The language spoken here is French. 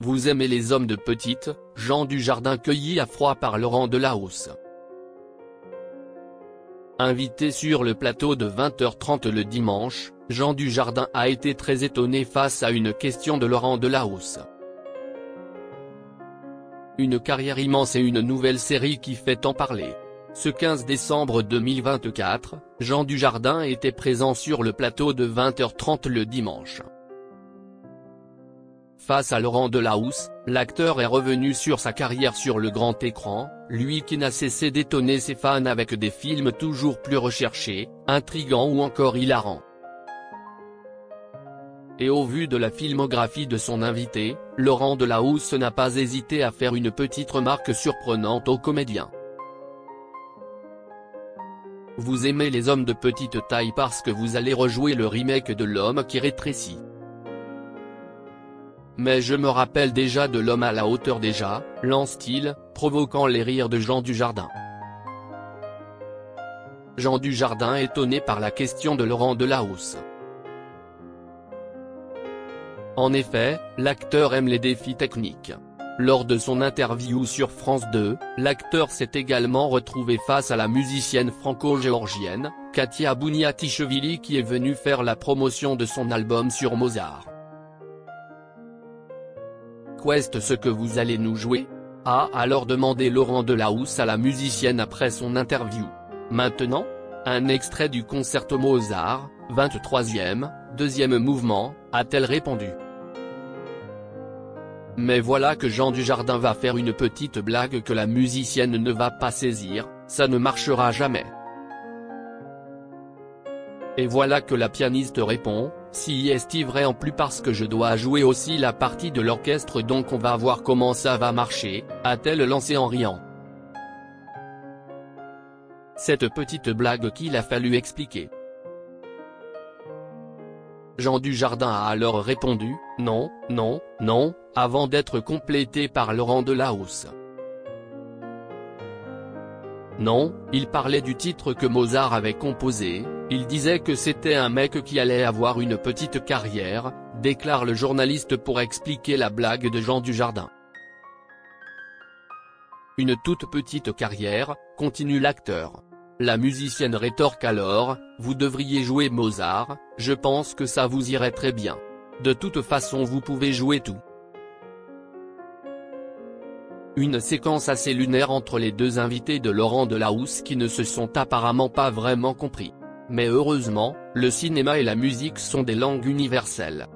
Vous aimez les hommes de petite, Jean Dujardin cueilli à froid par Laurent Delahousse. Invité sur le plateau de 20h30 le dimanche, Jean Dujardin a été très étonné face à une question de Laurent Delahousse. Une carrière immense et une nouvelle série qui fait en parler. Ce 15 décembre 2024, Jean Dujardin était présent sur le plateau de 20h30 le dimanche. Face à Laurent Delahousse, l'acteur est revenu sur sa carrière sur le grand écran, lui qui n'a cessé d'étonner ses fans avec des films toujours plus recherchés, intrigants ou encore hilarants. Et au vu de la filmographie de son invité, Laurent Delahousse n'a pas hésité à faire une petite remarque surprenante au comédien. Vous aimez les hommes de petite taille parce que vous allez rejouer le remake de L'homme qui rétrécit. Mais je me rappelle déjà de L'homme à la hauteur déjà, lance-t-il, provoquant les rires de Jean Dujardin. Jean Dujardin étonné par la question de Laurent Delahousse. En effet, l'acteur aime les défis techniques. Lors de son interview sur France 2, l'acteur s'est également retrouvé face à la musicienne franco-géorgienne, Katia Bouniatichvili qui est venue faire la promotion de son album sur Mozart. Qu'est-ce ce que vous allez nous jouer ? A alors demandé Laurent Delahousse à la musicienne après son interview. Maintenant ? Un extrait du concerto Mozart, 23e, deuxième mouvement, a-t-elle répondu. Mais voilà que Jean Dujardin va faire une petite blague que la musicienne ne va pas saisir, ça ne marchera jamais. Et voilà que la pianiste répond, si est-il vrai en plus parce que je dois jouer aussi la partie de l'orchestre donc on va voir comment ça va marcher, a-t-elle lancé en riant. Cette petite blague qu'il a fallu expliquer. Jean Dujardin a alors répondu, non, non, non, avant d'être complété par Laurent Delahousse. Non, il parlait du titre que Mozart avait composé, il disait que c'était un mec qui allait avoir une petite carrière, déclare le journaliste pour expliquer la blague de Jean Dujardin. Une toute petite carrière, continue l'acteur. La musicienne rétorque alors, vous devriez jouer Mozart, je pense que ça vous irait très bien. De toute façon vous pouvez jouer tout. Une séquence assez lunaire entre les deux invités de Laurent Delahousse qui ne se sont apparemment pas vraiment compris. Mais heureusement, le cinéma et la musique sont des langues universelles.